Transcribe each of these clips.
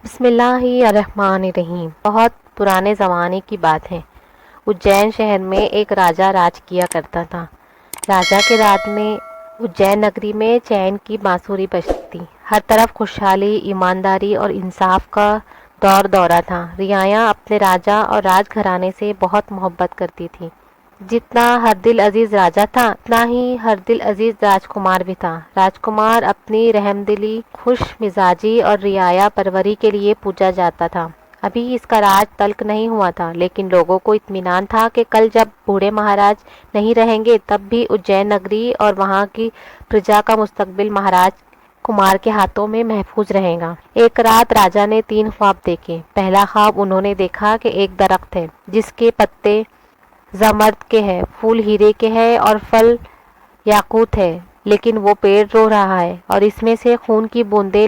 بسم اللہ الرحمن الرحیم۔ بہت پرانے زمانے کی بات ہے۔ اجین شہر میں ایک راجہ راج کیا کرتا تھا۔ راجہ کے راج میں اجین نگری میں چین کی بانسری بجتی تھی۔ ہر طرف خوشحالی، ایمانداری اور انصاف کا دور دورہ تھا۔ رعایا اپنے راجہ اور راج گھرانے سے بہت محبت کرتی تھی۔ جتنا ہر دل عزیز راجہ تھا اتنا ہی ہر دل عزیز راجکمار بھی تھا۔ راجکمار اپنی رحم دلی، خوش مزاجی اور رعایا پروری کے لیے پوجا جاتا تھا۔ ابھی اس کا راج تلک نہیں ہوا تھا، لیکن لوگوں کو اطمینان تھا کہ کل جب بوڑھے مہاراج نہیں رہیں گے تب بھی اجین نگری اور وہاں کی پرجا کا مستقبل مہاراج کمار کے ہاتھوں میں محفوظ رہے گا۔ ایک رات راجہ نے 3 خواب دیکھے۔ پہلا خواب انہوں نے دیکھا کہ ایک درخت ہے جس کے پتے زمرد کے ہیں، پھول ہیرے کے ہیں اور پھل یاقوت ہے، لیکن وہ پیڑ رو رہا ہے اور اس میں سے خون کی بوندیں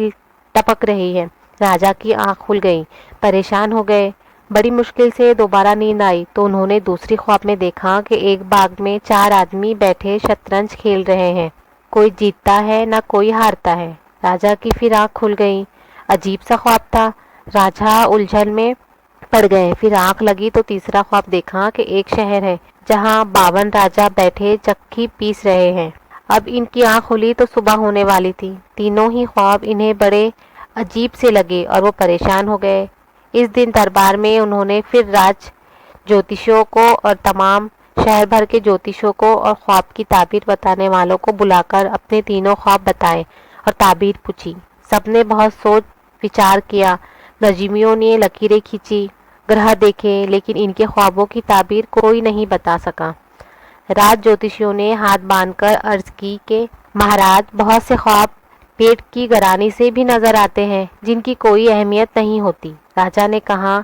ٹپک رہی ہیں۔ راجہ کی آنکھ کھل گئی، پریشان ہو گئے۔ بڑی مشکل سے دوبارہ نیند آئی تو انہوں نے دوسری خواب میں دیکھا کہ ایک باغ میں 4 آدمی بیٹھے شطرنج کھیل رہے ہیں، کوئی جیتتا ہے نہ کوئی ہارتا ہے۔ راجہ کی پھر آنکھ کھل گئی۔ عجیب سا خواب تھا۔ راجہ الجھن میں پڑ گئے۔ پھر آنکھ لگی تو تیسرا خواب دیکھا کہ ایک شہر ہے جہاں 52 راجہ بیٹھے چکی پیس رہے ہیں۔ اب ان کی آنکھ کھلی تو صبح ہونے والی تھی۔ تینوں ہی خواب انہیں بڑے عجیب سے لگے اور وہ پریشان ہو گئے۔ اس دن دربار میں انہوں نے پھر راج جوتشیوں کو اور تمام شہر بھر کے جوتشیوں کو اور خواب کی تعبیر بتانے والوں کو بلا کر اپنے تینوں خواب بتائے اور تعبیر پوچھی۔ سب نے بہت سوچ وچار کیا، نجومیوں نے لکیریں کھینچی، گرہ دیکھے، لیکن ان کے خوابوں کی تعبیر کوئی نہیں بتا سکا۔ راج جوتشیوں نے ہاتھ باندھ کر عرض کی کہ مہاراج، بہت سے خواب پیٹ کی گرانی سے بھی نظر آتے ہیں جن کی کوئی اہمیت نہیں ہوتی۔ راجہ نے کہا،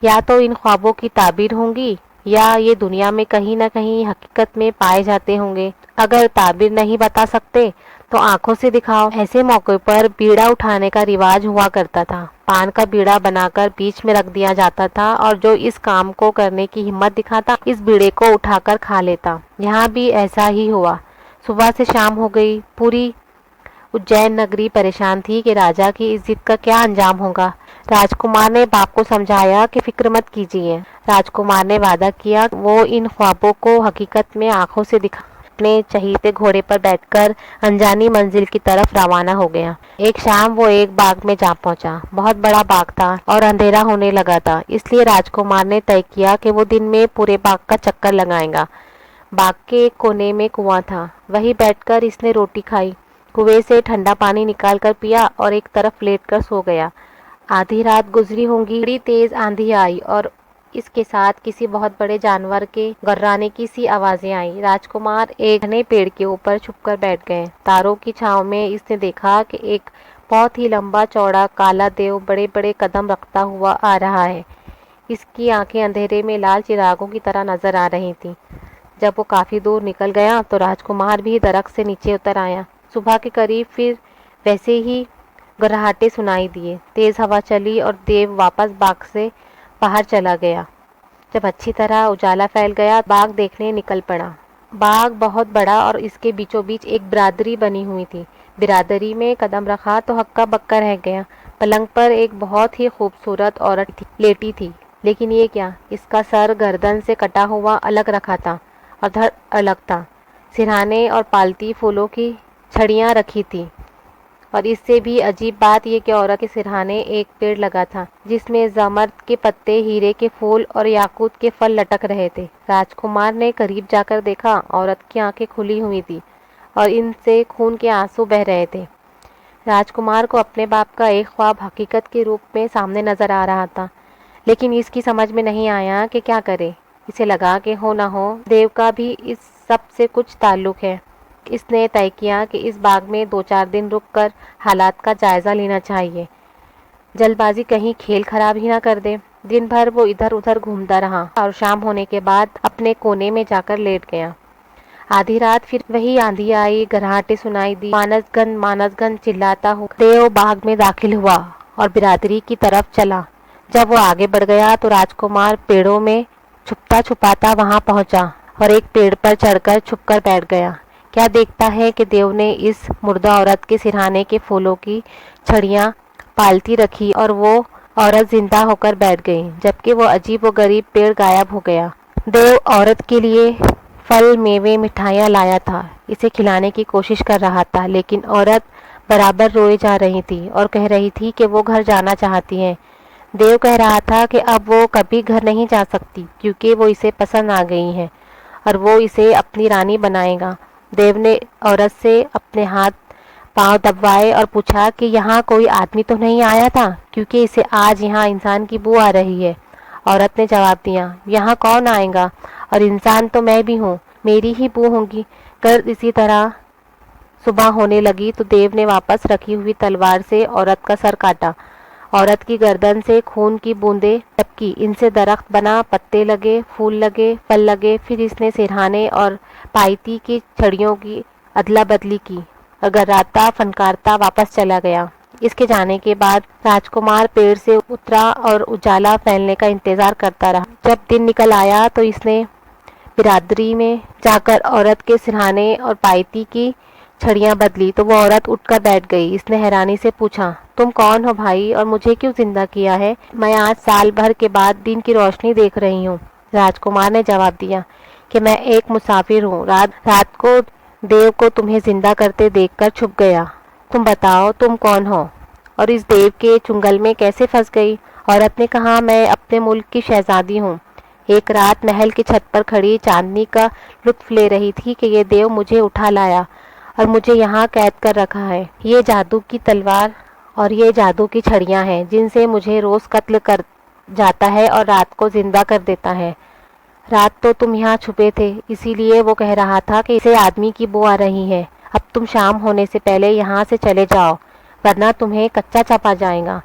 یا تو ان خوابوں کی تعبیر ہوں گی یا یہ دنیا میں کہیں نہ کہیں حقیقت میں پائے جاتے ہوں گے۔ اگر تعبیر نہیں بتا سکتے تو آنکھوں سے دکھاؤ۔ ایسے موقع پر بیڑا اٹھانے کا رواج ہوا کرتا تھا۔ پان کا بیڑا بنا کر بیچ میں رکھ دیا جاتا تھا اور جو اس کام کو کرنے کی ہمت دکھاتا اس بیڑے کو اٹھا کر کھا لیتا۔ یہاں بھی ایسا ہی ہوا۔ صبح سے شام ہو گئی۔ پوری اجین نگری پریشان تھی کہ راجہ کی اس ضد کا کیا انجام ہوگا۔ راجکمار نے باپ کو سمجھایا کہ فکر مت کیجیے۔ راجکمار نے وعدہ کیا کہ وہ ان خوابوں کو حقیقت میں آنکھوں سے دکھا اپنے چہیتے گھوڑے پر بیٹھ کر انجانی منزل کی طرف روانہ ہو گیا۔ ایک شام وہ ایک باغ میں جا پہنچا۔ بہت بڑا باغ تھا اور اندھیرا ہونے لگا تھا، اس لیے راجکمار نے طے کیا کہ وہ دن میں پورے باغ کا چکر لگائے گا۔ باغ کے ایک کونے میں کنواں تھا، وہیں بیٹھ کر اس نے روٹی کھائی، کنویں سے ٹھنڈا پانی نکال کر پیا اور ایک طرف لیٹ کر سو گیا۔ آدھی رات گزری ہوگی، بڑی تیز آندھی آئی اور اس کے ساتھ کسی بہت بڑے جانور کے گھررانے کی سی آوازیں آئیں۔ راجکمار ایک گھنے پیڑ کے اوپر چھپ کر بیٹھ گئے۔ تاروں کی چھاؤں میں اس نے دیکھا کہ ایک بہت ہی لمبا چوڑا کالا دیو بڑے بڑے قدم رکھتا ہوا آ رہا ہے۔ اس کی آنکھیں اندھیرے میں لال چراغوں کی طرح نظر آ رہی تھیں۔ جب وہ کافی دور نکل گیا تو راجکمار بھی درخت سے نیچے اتر آیا۔ صبح کے قریب پھر ویسے ہی گرہاٹے سنائی دیے۔ تیز ہوا چلی اور دیو واپس باغ سے باہر چلا گیا۔ جب اچھی طرح اجالا پھیل گیا باغ دیکھنے نکل پڑا۔ باغ بہت بڑا اور اس کے بیچوں بیچ ایک برادری بنی ہوئی تھی۔ برادری میں قدم رکھا تو ہکا بکا رہ گیا۔ پلنگ پر ایک بہت ہی خوبصورت عورت لیٹی تھی، لیکن یہ کیا، اس کا سر گردن سے کٹا ہوا الگ رکھا تھا اور دھڑ الگ تھا۔ سرہانے اور پالتی پھولوں کی چھڑیاں رکھی تھی، اور اس سے بھی عجیب بات یہ کہ عورت کے سرہانے ایک پیڑ لگا تھا جس میں زمرد کے پتے، ہیرے کے پھول اور یاقوت کے پھل لٹک رہے تھے۔ راجکمار نے قریب جا کر دیکھا، عورت کی آنکھیں کھلی ہوئی تھی اور ان سے خون کے آنسو بہہ رہے تھے۔ راجکمار کو اپنے باپ کا ایک خواب حقیقت کے روپ میں سامنے نظر آ رہا تھا، لیکن اس کی سمجھ میں نہیں آیا کہ کیا کرے۔ اسے لگا کہ ہو نہ ہو دیو کا بھی اس سب سے کچھ تعلق ہے۔ اس نے طے کیا کہ اس باغ میں 2-4 دن رک کر حالات کا جائزہ لینا چاہیے، جلد بازی کہیں کھیل خراب ہی نہ کر دے۔ دن بھر وہ ادھر ادھر گھومتا رہا اور شام ہونے کے بعد اپنے کونے میں جا کر لیٹ گیا۔ آدھی رات پھر وہی آندھی آئی، گرہاٹے سنائی دی، مانس گن چلاتا ہوا دیو باغ میں داخل ہوا اور برادری کی طرف چلا۔ جب وہ آگے بڑھ گیا تو راجکمار پیڑوں میں چھپتا چھپاتا وہاں پہنچا اور ایک پیڑ پر چڑھ کر چھپ کر بیٹھ گیا۔ کیا دیکھتا ہے کہ دیو نے اس مردہ عورت کے سرہانے کے پھولوں کی چھڑیاں پالتی رکھی اور وہ عورت زندہ ہو کر بیٹھ گئی، جبکہ وہ عجیب و غریب پیڑ غائب ہو گیا۔ دیو عورت کے لیے پھل، میوے، مٹھائیاں لایا تھا، اسے کھلانے کی کوشش کر رہا تھا، لیکن عورت برابر روئے جا رہی تھی اور کہہ رہی تھی کہ وہ گھر جانا چاہتی ہے۔ دیو کہہ رہا تھا کہ اب وہ کبھی گھر نہیں جا سکتی، کیونکہ وہ اسے پسند آ گئی ہے اور وہ اسے اپنی رانی بنائے گا۔ دیو نے عورت سے اپنے ہاتھ پاؤں دبوائے اور پوچھا کہ یہاں کوئی آدمی تو نہیں آیا تھا، کیونکہ اسے آج یہاں انسان کی بو آ رہی ہے۔ عورت نے جواب دیا، یہاں کون آئے گا، اور انسان تو میں بھی ہوں، میری ہی بو ہوگی۔ اسی طرح صبح ہونے لگی تو دیو نے واپس رکھی ہوئی تلوار سے عورت کا سر کاٹا۔ عورت کی گردن سے خون کی بوندیں ٹپکی، ان سے درخت بنا، پتے لگے، پھول لگے، پھل لگے۔ پھر اس نے سرہانے اور پائتی کی چھڑیوں کی ادلا بدلی کی اور گراتا فنکارتا واپس چلا گیا۔ اس کے جانے کے بعد راجکمار پیڑ سے اترا اور اجالا پھیلنے کا انتظار کرتا رہا۔ جب دن نکل آیا تو اس نے برادری میں جا کر عورت کے سرہانے اور پائتی کی چھڑیاں بدلی تو وہ عورت اٹھ کر بیٹھ گئی۔ اس نے حیرانی سے پوچھا، تم کون ہو بھائی، اور مجھے کیوں زندہ کیا ہے؟ میں آج سال بھر کے بعد دن کی روشنی دیکھ رہی ہوں۔ راجکمار نے جواب دیا کہ میں ایک مسافر ہوں، رات کو دیو کو تمہیں زندہ کرتے دیکھ کر چھپ گیا۔ تم بتاؤ تم کون ہو اور اس دیو کے چنگل میں کیسے پھنس گئی؟ عورت نے کہا، میں اپنے ملک کی شہزادی ہوں، ایک رات محل کی چھت پر کھڑی چاندنی کا لطف لے رہی تھی کہ یہ دیو مجھے اٹھا لایا اور مجھے یہاں قید کر رکھا ہے۔ یہ جادو کی تلوار اور یہ جادو کی چھڑیاں ہیں جن سے مجھے روز قتل کر جاتا ہے اور رات کو زندہ کر دیتا ہے۔ رات تو تم یہاں چھپے تھے، اسی لیے وہ کہہ رہا تھا کہ اسے آدمی کی بو آ رہی ہے۔ اب تم شام ہونے سے پہلے یہاں سے چلے جاؤ، ورنہ تمہیں کچا چپا جائے گا۔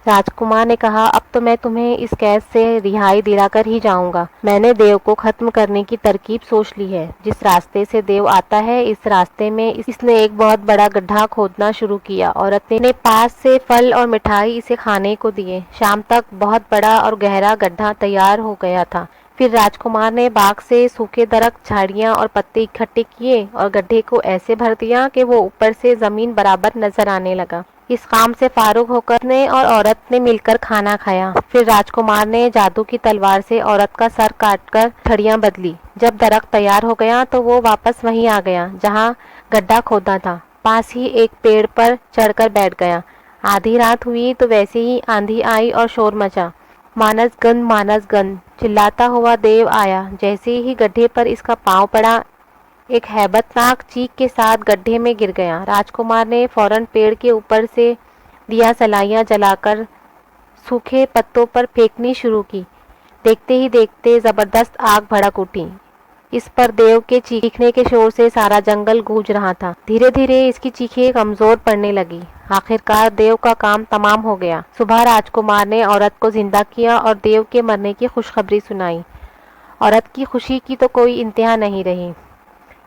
راجکمار نے کہا، اب تو میں تمہیں اس قید سے رہائی دلا کر ہی جاؤں گا۔ میں نے دیو کو ختم کرنے کی ترکیب سوچ لی ہے۔ جس راستے سے دیو آتا ہے اس راستے میں اس نے ایک بہت بڑا گڈھا کھودنا شروع کیا۔ عورت نے پاس سے پھل اور مٹھائی اسے کھانے کو دیے۔ شام تک بہت بڑا اور گہرا گڈھا تیار ہو گیا تھا۔ پھر راجکمار نے باغ سے سوکھے درخت، جھاڑیاں اور پتے اکٹھے کیے اور گڈھے کو ایسے بھر دیا کہ وہ اوپر سے زمین برابر نظر آنے لگا۔ اس کام سے فارغ ہو کر نے اور عورت نے مل کر کھانا کھایا۔ پھر راجکمار نے جادو کی تلوار سے عورت کا سر کاٹ کر چھڑیاں بدلی۔ جب درخت تیار ہو گیا تو وہ واپس وہیں آ گیا جہاں گڈھا کھودا تھا، پاس ہی ایک پیڑ پر چڑھ کر بیٹھ گیا۔ آدھی رات ہوئی تو ویسے ہی آندھی آئی اور شور مچا، مانس گند مانس گند چلاتا ہوا دیو آیا۔ جیسے ہی گڈھے پر اس کا پاؤں پڑا، ایک ہیبت ناک چیخ کے ساتھ گڈھے میں گر گیا۔ راجکمار نے فوراً پیڑ کے اوپر سے دیا سلائیاں جلا کر سوکھے پتوں پر پھینکنی شروع کی۔ دیکھتے ہی دیکھتے زبردست آگ بھڑک اٹھی۔ اس پر دیو کے چیخنے کے شور سے سارا جنگل گونج رہا تھا۔ دھیرے دھیرے اس کی چیخیں کمزور پڑنے لگی۔ آخرکار دیو کا کام تمام ہو گیا۔ صبح راجکمار نے عورت کو زندہ کیا اور دیو کے مرنے کی خوشخبری سنائی۔ عورت کی خوشی کی تو کوئی انتہا نہیں رہی۔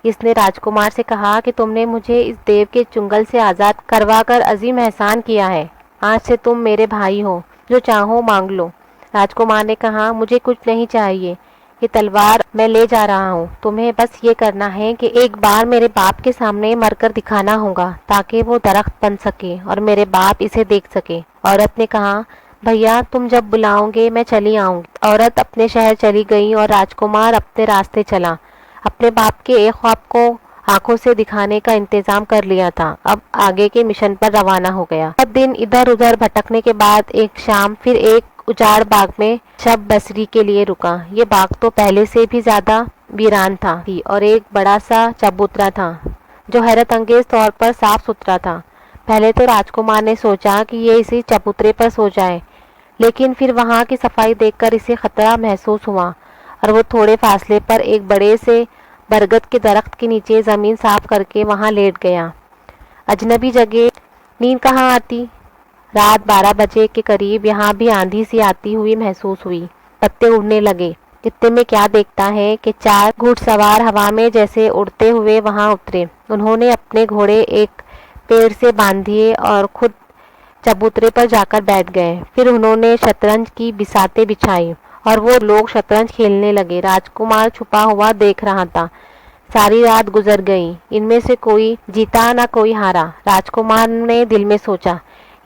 اس نے راجکمار سے کہا کہ تم نے مجھے اس دیو کے چنگل سے آزاد کروا کر عظیم احسان کیا ہے۔ آج سے تم میرے بھائی ہو، جو چاہو مانگ لو۔ راجکمار نے کہا، مجھے کچھ نہیں چاہیے، یہ تلوار میں لے جا رہا ہوں، تمہیں بس یہ کرنا ہے کہ ایک بار میرے باپ کے سامنے مر کر دکھانا ہوگا تاکہ وہ درخت بن سکے اور میرے باپ اسے دیکھ سکے۔ عورت نے کہا، بھیا تم جب بلاؤ گے میں چلی آؤں گی۔ عورت اپنے شہر چلی گئی اور راجکمار اپنے راستے چلا۔ اپنے باپ کے ایک خواب کو آنکھوں سے دکھانے کا انتظام کر لیا تھا، اب آگے کے مشن پر روانہ ہو گیا۔ سب دن ادھر ادھر بھٹکنے کے بعد ایک شام پھر ایک اجاڑ باغ میں شب بسری کے لیے رکا۔ یہ باغ تو پہلے سے بھی زیادہ ویران تھا اور ایک بڑا سا چبوترا تھا جو حیرت انگیز طور پر صاف ستھرا تھا۔ پہلے تو راجکمار نے سوچا کہ یہ اسی چبوترے پر سو جائے، لیکن پھر وہاں کی صفائی دیکھ کر اسے خطرہ محسوس ہوا اور وہ تھوڑے فاصلے پر ایک بڑے سے برگد کے درخت کے نیچے زمین صاف کر کے وہاں لیٹ گیا۔ اجنبی جگہ نیند کہاں آتی؟ رات 12 بجے کے قریب یہاں بھی آندھی سی آتی ہوئی محسوس ہوئی، پتے اڑنے لگے۔ اتنے میں کیا دیکھتا ہے کہ 4 گھڑ سوار ہوا میں جیسے اڑتے ہوئے وہاں اترے۔ انہوں نے اپنے گھوڑے ایک پیڑ سے باندھ دیے اور خود چبوترے پر جا کر بیٹھ گئے۔ پھر انہوں نے شطرنج کی بساتیں بچھائی اور وہ لوگ شطرنج کھیلنے لگے۔ راجکمار چھپا ہوا دیکھ رہا تھا۔ ساری رات گزر گئی، ان میں سے کوئی جیتا نہ کوئی ہارا۔ راجکمار نے دل میں سوچا،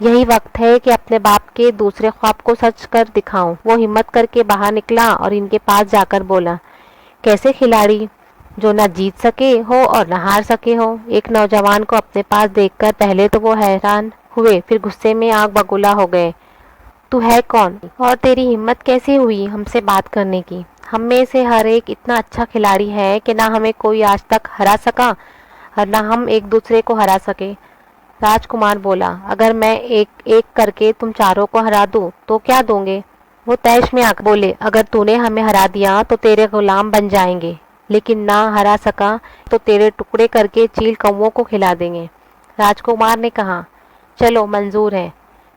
यही वक्त है कि अपने बाप के दूसरे ख्वाब को सच कर दिखाऊं। वो हिम्मत करके बाहर निकला और इनके पास जाकर बोला, कैसे खिलाड़ी जो ना जीत सके हो और ना हार सके हो। एक नौजवान को अपने पास देखकर पहले तो वो हैरान हुए, फिर गुस्से में आग बगुला हो गए। तू है कौन और तेरी हिम्मत कैसे हुई हमसे बात करने की? हम में से हर एक इतना अच्छा खिलाड़ी है कि ना हमें कोई आज तक हरा सका और ना हम एक दूसरे को हरा सके। राजकुमार बोला, अगर मैं एक एक करके तुम चारों को हरा दूं तो क्या दोगे? वो तैश में आकर बोले, अगर तूने हमें हरा दिया तो तेरे गुलाम बन जाएंगे, लेकिन ना हरा सका तो तेरे टुकड़े करके चील कौवों को खिला देंगे। राजकुमार ने कहा, चलो मंजूर है।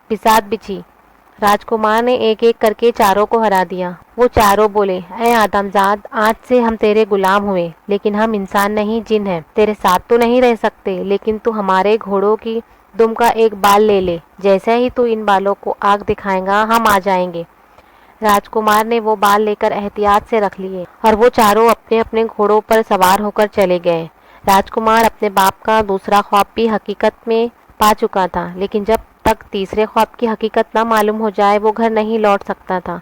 बिसात बिछी। राजकुमार ने एक एक करके चारों को हरा दिया। वो चारों बोले, ऐ आदमजाद, आज से हम तेरे गुलाम हुए, लेकिन हम इंसान नहीं जिन हैं। तेरे साथ तो नहीं रह सकते, लेकिन तू हमारे घोड़ों की दुम का एक बाल ले ले। जैसे ही तू इन बालों को आग दिखाएगा हम आ जाएंगे। राजकुमार ने वो बाल लेकर एहतियात से रख लिए और वो चारों अपने अपने घोड़ों पर सवार होकर चले गए। राजकुमार अपने बाप का दूसरा ख्वाब भी हकीकत में पा चुका था, लेकिन जब तक तीसरे ख्वाब की हकीकत न मालूम हो जाए वो घर नहीं लौट सकता था।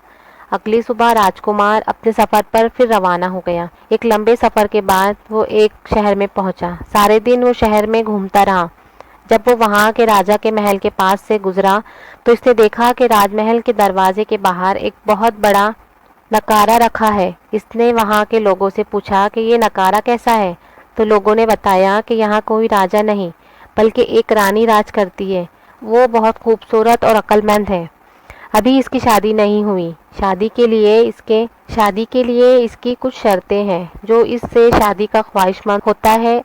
अगली सुबह राजकुमार अपने सफ़र पर फिर रवाना हो गया। एक लंबे सफ़र के बाद वो एक शहर में पहुंचा। सारे दिन वो शहर में घूमता रहा। जब वो वहाँ के राजा के महल के पास से गुजरा तो इसने देखा कि राजमहल के दरवाजे के बाहर एक बहुत बड़ा नकारा रखा है। इसने वहाँ के लोगों से पूछा कि ये नकारा कैसा है, तो लोगों ने बताया कि यहाँ कोई राजा नहीं बल्कि एक रानी राज करती है। वो बहुत खूबसूरत और अक्लमंद है। अभी इसकी शादी नहीं हुई। शादी के लिए इसकी कुछ शर्तें हैं। जो इससे शादी का ख्वाहिशमंद होता है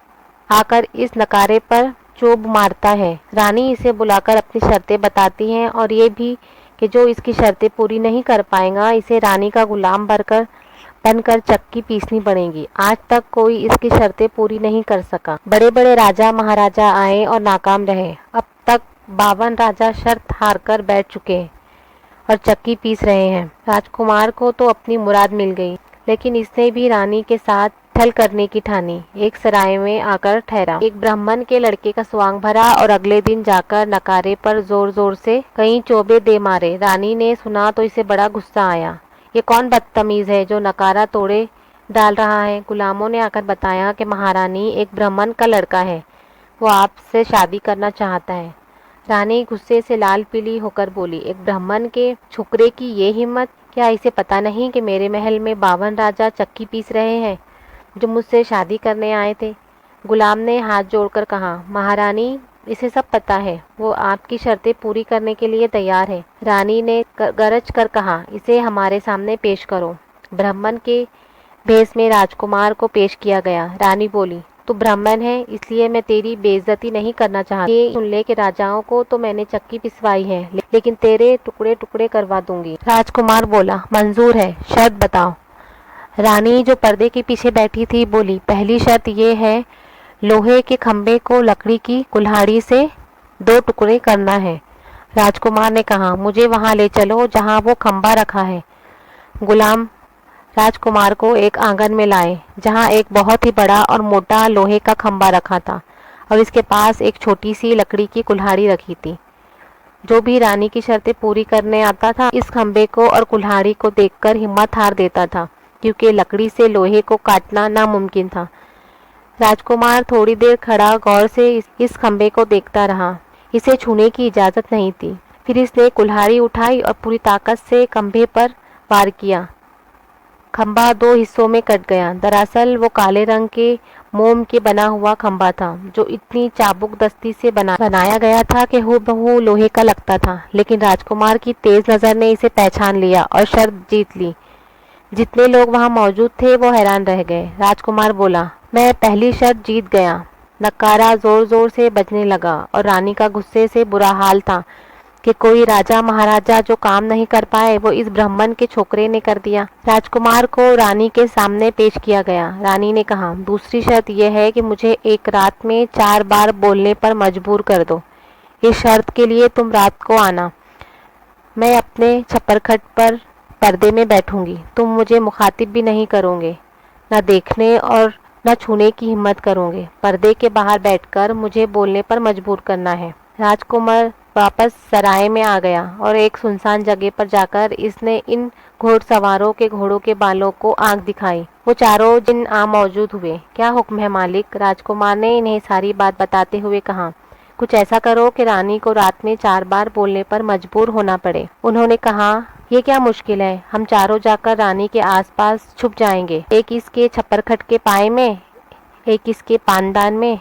आकर इस नकारे पर चोब मारता है। रानी इसे बुलाकर अपनी शर्तें बताती हैं और ये भी कि जो इसकी शर्तें पूरी नहीं कर पाएगा इसे रानी का गुलाम बनकर चक्की पीसनी पड़ेगी। आज तक कोई इसकी शर्तें पूरी नहीं कर सका। बड़े बड़े राजा महाराजा आए और नाकाम रहे। अब तक 52 राजा शर्त हार कर बैठ चुके और चक्की पीस रहे हैं। राजकुमार को तो अपनी मुराद मिल गई, लेकिन इसने भी रानी के साथ छल करने की ठानी। एक सराय में आकर ठहरा। एक ब्राह्मण के लड़के का स्वांग भरा और अगले दिन जाकर नकारे पर जोर जोर से कई चोबे दे मारे। रानी ने सुना तो इसे बड़ा गुस्सा आया। ये कौन बदतमीज है जो नकारा तोड़े डाल रहा है? गुलामों ने आकर बताया कि महारानी, एक ब्राह्मण का लड़का है, वो आपसे शादी करना चाहता है। रानी गुस्से से लाल पीली होकर बोली, एक ब्राह्मण के छोकरे की ये हिम्मत! क्या इसे पता नहीं कि मेरे महल में 52 राजा चक्की पीस रहे हैं जो मुझसे शादी करने आए थे? गुलाम ने हाथ जोड़कर कहा, महारानी, इसे सब पता है। वो आपकी शर्तें पूरी करने के लिए तैयार है। रानी ने गरज कर कहा, इसे हमारे सामने पेश करो। ब्राह्मण के भेष में राजकुमार को पेश किया गया। रानी बोली, तू ब्राह्मण है इसलिए मैं तेरी बेइज्जती नहीं करना चाहती। ये सुन ले कि राजाओं को तो मैंने चक्की पिसवाई है, लेकिन तेरे टुकड़े टुकड़े करवा दूंगी। राजकुमार बोला, मंजूर है, शर्त बताओ। रानी जो पर्दे के पीछे बैठी थी बोली, पहली शर्त ये है, लोहे के खंबे को लकड़ी की कुल्हाड़ी से 2 टुकड़े करना है। राजकुमार ने कहा, मुझे वहाँ ले चलो जहाँ वो खंबा रखा है। गुलाम राजकुमार को एक आंगन में लाए जहाँ एक बहुत ही बड़ा और मोटा लोहे का खंबा रखा था और इसके पास एक छोटी सी लकड़ी की कुल्हाड़ी रखी थी। जो भी रानी की शर्तें पूरी करने आता था इस खंबे को और कुल्हाड़ी को देखकर हिम्मत हार देता था, क्योंकि लकड़ी से लोहे को काटना नामुमकिन था। राजकुमार थोड़ी देर खड़ा गौर से इस खंबे को देखता रहा। इसे छूने की इजाज़त नहीं थी। फिर इसने कुल्हाड़ी उठाई और पूरी ताकत से खंबे पर वार किया। खंबा 2 हिस्सों में कट गया। दरअसल वो काले रंग के मोम के बना हुआ खंबा था, जो इतनी चाबुक दस्ती से बनाया गया था कि हूबहू लोहे का लगता था। लेकिन राजकुमार की तेज नज़र ने इसे पहचान लिया और शर्त जीत ली। जितने लोग वहां मौजूद थे वो हैरान रह गए। राजकुमार बोला, मैं पहली शर्त जीत गया। नकारा जोर जोर से बजने लगा और रानी का गुस्से से बुरा हाल था कि कोई राजा महाराजा जो काम नहीं कर पाए वो इस ब्राह्मण के छोकरे ने कर दिया। राजकुमार को रानी के सामने पेश किया गया। रानी ने कहा, दूसरी शर्त यह है कि मुझे एक रात में 4 बार बोलने पर मजबूर कर दो। इस शर्त के लिए तुम रात को आना। मैं अपने छप्परखट पर पर्दे में बैठूंगी। तुम मुझे मुखातिब भी नहीं करोगे, न देखने और न छूने की हिम्मत करोगे। पर्दे के बाहर बैठकर मुझे बोलने पर मजबूर करना है। राजकुमार वापस सराय में आ गया और एक सुनसान जगह पर जाकर इसने इन घोड़सवारों के घोड़ों के बालों को आंख दिखाई। वो चारों जिन आ मौजूद हुए। क्या हुक्म है मालिक? राजकुमार ने इन्हें सारी बात बताते हुए कहा। कुछ ऐसा करो कि रानी को रात में 4 बार बोलने पर मजबूर होना पड़े। उन्होंने कहा, ये क्या मुश्किल है, हम चारों जाकर रानी के आसपास छुप जाएंगे, एक इसके छप्परखट के पाए में, एक इसके पानदान में,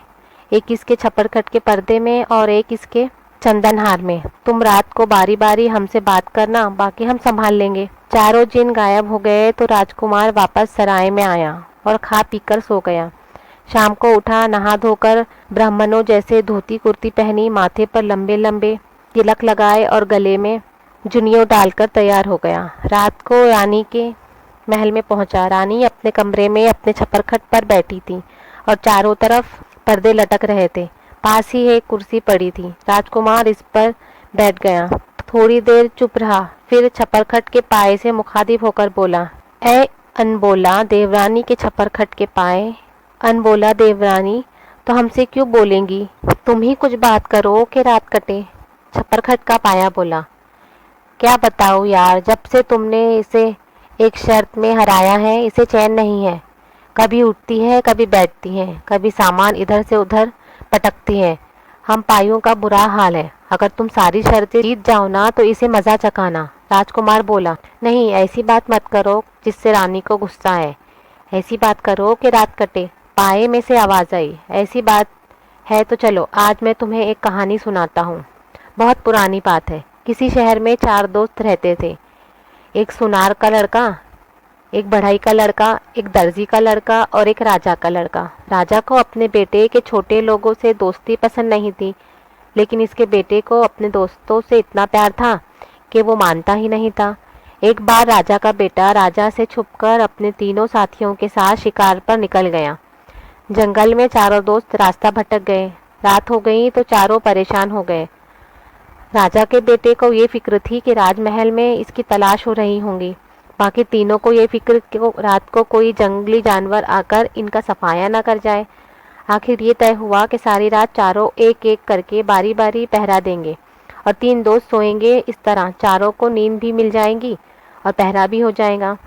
एक इसके छप्परखट के पर्दे में और एक इसके चंदनहार में। तुम रात को बारी बारी हमसे बात करना, बाकी हम संभाल लेंगे। चारों जिन गायब हो गए तो राजकुमार वापस सराय में आया और खा पीकर सो गया। शाम को उठा, नहा धोकर ब्राह्मणों जैसे धोती कुर्ती पहनी, माथे पर लंबे लंबे तिलक लगाए और गले में जुनियों डालकर तैयार हो गया। रात को रानी के महल में पहुंचा। रानी अपने कमरे में अपने छप्परखट पर बैठी थी और चारों तरफ पर्दे लटक रहे थे। पास ही एक कुर्सी पड़ी थी। राजकुमार इस पर बैठ गया। थोड़ी देर चुप रहा, फिर छप्परखट के पाए से मुखातिब होकर बोला, ऐ अनबोला देवरानी के छप्परखट के पाए। अनबोला देवरानी तो हमसे क्यों बोलेंगी? तुम ही कुछ बात करो कि रात कटे। छप्परखट का पाया बोला, क्या बताओ यार, जब से तुमने इसे एक शर्त में हराया है इसे चैन नहीं है। कभी उठती है, कभी बैठती है, कभी सामान इधर से उधर पटकती है। हम पाइयों का बुरा हाल है। अगर तुम सारी शर्तें जीत जाओ ना तो इसे मजा चखाना। राजकुमार बोला, नहीं ऐसी बात मत करो जिससे रानी को गुस्सा है। ऐसी बात करो कि रात कटे। पाए में से आवाज आई, ऐसी बात है तो चलो आज मैं तुम्हें एक कहानी सुनाता हूँ। बहुत पुरानी बात है। किसी शहर में 4 दोस्त रहते थे। एक सुनार का लड़का, एक बढ़ई का लड़का, एक दर्जी का लड़का और एक राजा का लड़का। राजा को अपने बेटे के छोटे लोगों से दोस्ती पसंद नहीं थी, लेकिन इसके बेटे को अपने दोस्तों से इतना प्यार था कि वो मानता ही नहीं था। एक बार राजा का बेटा राजा से छुपकर अपने तीनों साथियों के साथ शिकार पर निकल गया। जंगल में चारों दोस्त रास्ता भटक गए। रात हो गई तो चारों परेशान हो गए। राजा के बेटे को ये फिक्र थी कि राजमहल में इसकी तलाश हो रही होंगी। बाकी तीनों को ये फिक्र कि रात को कोई जंगली जानवर आकर इनका सफाया न कर जाए। आखिर ये तय हुआ कि सारी रात चारों एक एक करके बारी बारी पहरा देंगे और 3 दोस्त सोएंगे। इस तरह चारों को नींद भी मिल जाएगी और पहरा भी हो जाएगा।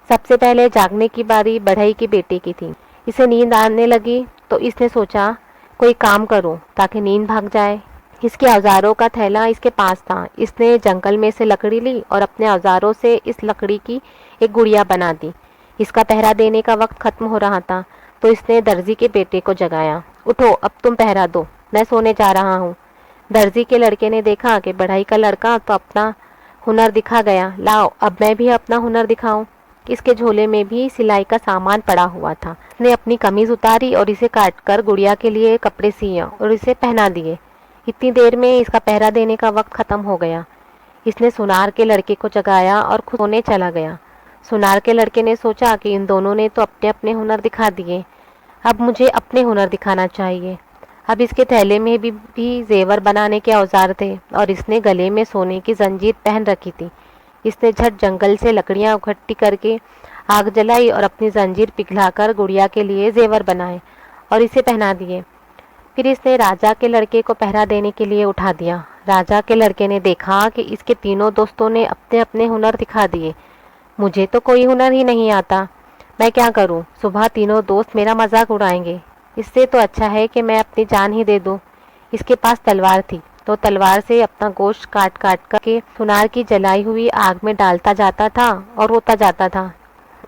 सबसे पहले जागने की बारी बढ़ई के बेटे की थी। इसे नींद आने लगी तो इसने सोचा कोई काम करूं ताकि नींद भाग जाए। इसके औजारों का थैला इसके पास था। इसने जंगल में से लकड़ी ली और अपने औजारों से इस लकड़ी की एक गुड़िया बना दी। इसका पहरा देने का वक्त खत्म हो रहा था तो इसने दर्जी के बेटे को जगाया। उठो, अब तुम पहरा दो, मैं सोने जा रहा हूँ। दर्जी के लड़के ने देखा कि बढ़ई का लड़का तो अपना हुनर दिखा गया। लाओ अब मैं भी अपना हुनर दिखाऊं। इसके झोले में भी सिलाई का सामान पड़ा हुआ था। उसने अपनी कमीज उतारी और इसे काटकर गुड़िया के लिए कपड़े सिए और इसे पहना दिए। इतनी देर में इसका पहरा देने का वक्त खत्म हो गया। इसने सुनार के लड़के को जगाया और खुद सोने चला गया। सुनार के लड़के ने सोचा कि इन दोनों ने तो अपने अपने हुनर दिखा दिए, अब मुझे अपने हुनर दिखाना चाहिए। अब इसके थैले में भी जेवर बनाने के औजार थे और इसने गले में सोने की जंजीर पहन रखी थी। इसने झट जंगल से लकड़ियां इकट्ठी करके आग जलाई और अपनी जंजीर पिघलाकर गुड़िया के लिए जेवर बनाए और इसे पहना दिए। फिर इसने राजा के लड़के को पहरा देने के लिए उठा दिया। राजा के लड़के ने देखा कि इसके तीनों दोस्तों ने अपने अपने हुनर दिखा दिए। मुझे तो कोई हुनर ही नहीं आता, मैं क्या करूं? सुबह तीनों दोस्त मेरा मजाक उड़ाएंगे। इससे तो अच्छा है कि मैं अपनी जान ही दे दूं। इसके पास तलवार थी तो तलवार से अपना गोश्त काट काट कर सुनार की जलाई हुई आग में डालता जाता था और रोता जाता था।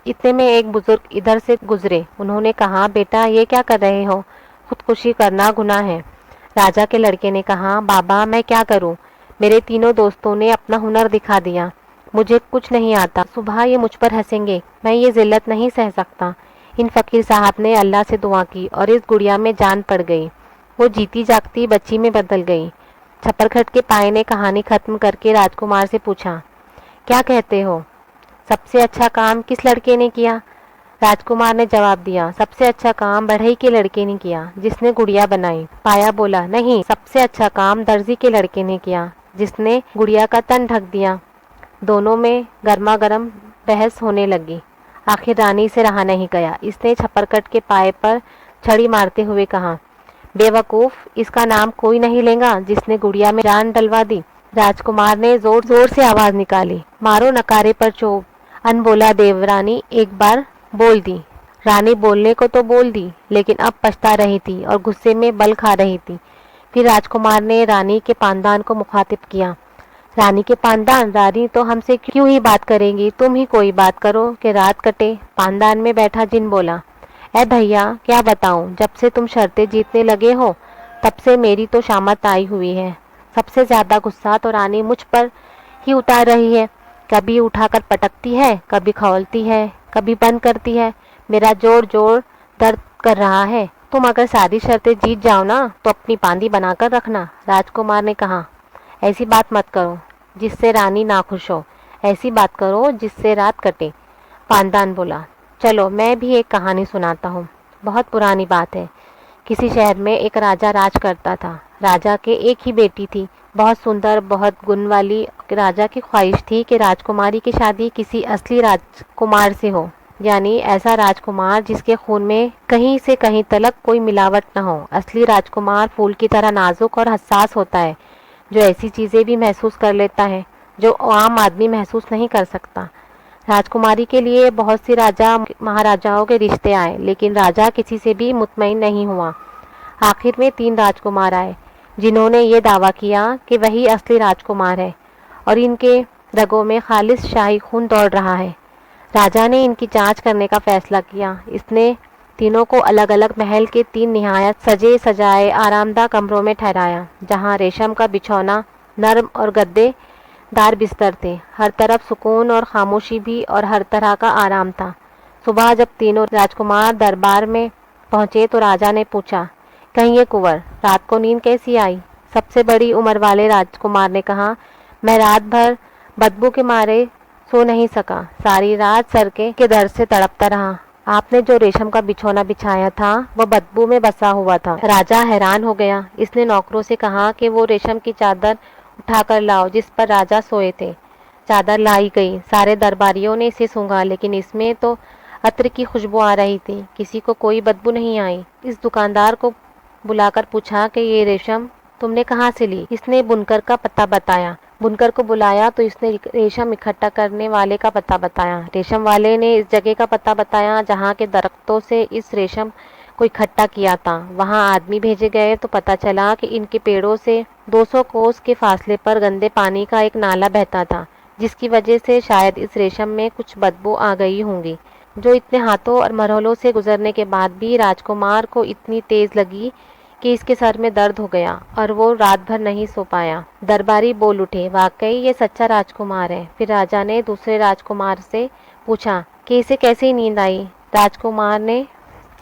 इतने में एक बुजुर्ग इधर से गुजरे। उन्होंने कहा, बेटा ये क्या कर रहे हो? खुदकुशी करना गुनाह है। राजा के लड़के ने कहा, बाबा मैं क्या करूं? मेरे तीनों दोस्तों ने अपना हुनर दिखा दिया, मुझे कुछ नहीं आता। सुबह ये मुझ पर हंसेंगे, मैं ये जिल्लत नहीं सह सकता। इन फकीर साहब ने अल्लाह से दुआ की और इस गुड़िया में जान पड़ गई। वो जीती जागती बच्ची में बदल गई। छप्परखट के पाए ने कहानी खत्म करके राजकुमार से पूछा, क्या कहते हो, सबसे अच्छा काम किस लड़के ने किया? राजकुमार ने जवाब दिया, सबसे अच्छा काम बढ़ई के लड़के ने किया जिसने गुड़िया बनाई। पाया बोला, नहीं, सबसे अच्छा काम दर्जी के लड़के ने किया जिसने गुड़िया का तन ढक दिया। दोनों में गर्मा गर्म बहस होने लगी। आखिर रानी से रहा नहीं गया। इसने छप्परकट के पाए पर छड़ी मारते हुए कहा, बेवकूफ, इसका नाम कोई नहीं लेगा जिसने गुड़िया में जान डलवा दी। राजकुमार ने जोर जोर से आवाज निकाली, मारो नकारे पर चोट। अनबोला देवरानी एक बार बोल दी। रानी बोलने को तो बोल दी, लेकिन अब पछता रही थी और गुस्से में बल खा रही थी। फिर राजकुमार ने रानी के पानदान को मुखातिब किया। रानी के पानदान, रानी तो हमसे क्यों ही बात करेंगी, तुम ही कोई बात करो कि रात कटे। पानदान में बैठा जिन बोला, ए भैया क्या बताऊं, जब से तुम शर्तें जीतने लगे हो तब से मेरी तो शामत आई हुई है। सबसे ज्यादा गुस्सा तो रानी मुझ पर ही उतार रही है। कभी उठाकर पटकती है, कभी खौलती है, कभी बंद करती है। मेरा जोर जोर दर्द कर रहा है। तुम अगर सारी शर्तें जीत जाओ ना तो अपनी पांदी बनाकर रखना। राजकुमार ने कहा, ऐसी बात मत करो जिससे रानी नाखुश हो, ऐसी बात करो जिससे रात कटे। पानदान बोला, चलो मैं भी एक कहानी सुनाता हूँ। बहुत पुरानी बात है। किसी शहर में एक राजा राज करता था। राजा के एक ही बेटी थी, बहुत सुंदर, बहुत गुण वाली। राजा की ख्वाहिश थी कि राजकुमारी की शादी किसी असली राजकुमार से हो, यानी ऐसा राजकुमार जिसके खून में कहीं से कहीं तलक कोई मिलावट न हो। असली राजकुमार फूल की तरह नाजुक और हसास होता है, जो ऐसी चीज़ें भी महसूस कर लेता है जो आम आदमी महसूस नहीं कर सकता। राजकुमारी के लिए बहुत सी राजा महाराजाओं के रिश्ते आए, लेकिन राजा किसी से भी मुतमईन नहीं हुआ। आखिर में 3 राजकुमार आए जिन्होंने ये दावा किया कि वही असली राजकुमार है और इनके रगों में खालिस शाही खून दौड़ रहा है। राजा ने इनकी जांच करने का फैसला किया। इसने तीनों को अलग अलग महल के 3 निहायत सजे सजाए आरामदाह कमरों में ठहराया, जहाँ रेशम का बिछौना, नर्म और गद्देदार बिस्तर थे। हर तरफ सुकून और खामोशी भी और हर तरह का आराम था। सुबह जब तीनों राजकुमार दरबार में पहुंचे तो राजा ने पूछा, कहिए कुंवर, रात को नींद कैसी आई? सबसे बड़ी उम्र वाले राजकुमार ने कहा, मैं रात भर बदबू के मारे सो नहीं सका। सारी रात सर के दर्द से तड़पता रहा। आपने जो रेशम का बिछौना बिछाया था वह बदबू में बसा हुआ था। राजा हैरान हो गया। इसने नौकरों से कहा कि वो रेशम की चादर उठाकर लाओ जिस पर राजा सोए थे। चादर लाई गई। सारे दरबारियों ने इसे सूंघा, लेकिन इसमें तो अत्र की खुशबू आ रही थी। किसी को कोई बदबू नहीं आई। इस दुकानदार को बुलाकर पूछा कि ये रेशम तुमने कहाँ से ली? इसने बुनकर का पता बताया। बुनकर को बुलाया तो इसने रेशम इकट्ठा करने वाले का पता बताया। रेशम वाले ने इस जगह का पता बताया जहाँ के दरख्तों से इस रेशम को इकट्ठा किया था। वहाँ आदमी भेजे गए तो पता चला कि इनके पेड़ों से 200 कोस के फासले पर गंदे पानी का एक नाला बहता था, जिसकी वजह से शायद इस रेशम में कुछ बदबू आ गई होंगी, जो इतने हाथों और मरहलों से गुजरने के बाद भी राजकुमार को इतनी तेज लगी कि इसके सर में दर्द हो गया और वो रात भर नहीं सो पाया। दरबारी बोल उठे, वाकई ये सच्चा राजकुमार है। फिर राजा ने दूसरे राजकुमार से पूछा कि इसे कैसे नींद आई? राजकुमार ने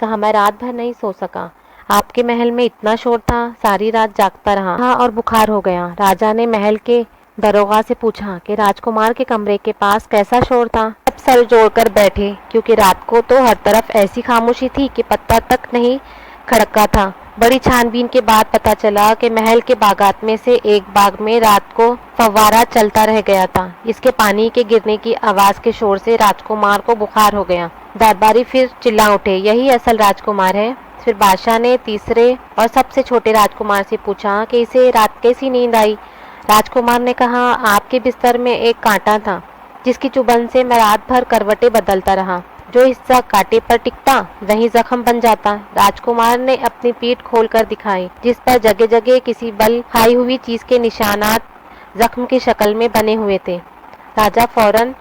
कहा, मैं रात भर नहीं सो सका। आपके महल में इतना शोर था, सारी रात जागता रहा और बुखार हो गया। राजा ने महल के दरोगा से पूछा कि राजकुमार के कमरे के पास कैसा शोर था। सब सर जोड़कर बैठे, क्योंकि रात को तो हर तरफ ऐसी खामोशी थी कि पत्ता तक नहीं खड़का था। बड़ी छानबीन के बाद पता चला कि महल के बागात में से एक बाग में रात को फव्वारा चलता रह गया था। इसके पानी के गिरने की आवाज के शोर से राजकुमार को बुखार हो गया। दरबारी फिर चिल्ला उठे, यही असल राजकुमार है। फिर बादशाह ने तीसरे और सबसे छोटे राजकुमार से पूछा कि इसे रात कैसी नींद आई? राजकुमार ने कहा, आपके बिस्तर में एक कांटा था जिसकी चुभन से मैं रात भर करवटें बदलता रहा। जो हिस्सा कांटे पर टिकता वही जख्म बन जाता। राजकुमार ने अपनी पीठ खोलकर दिखाई, जिस पर जगह जगह किसी बल खाई हुई चीज के निशानात जख्म की शक्ल में बने हुए थे। राजा फौरन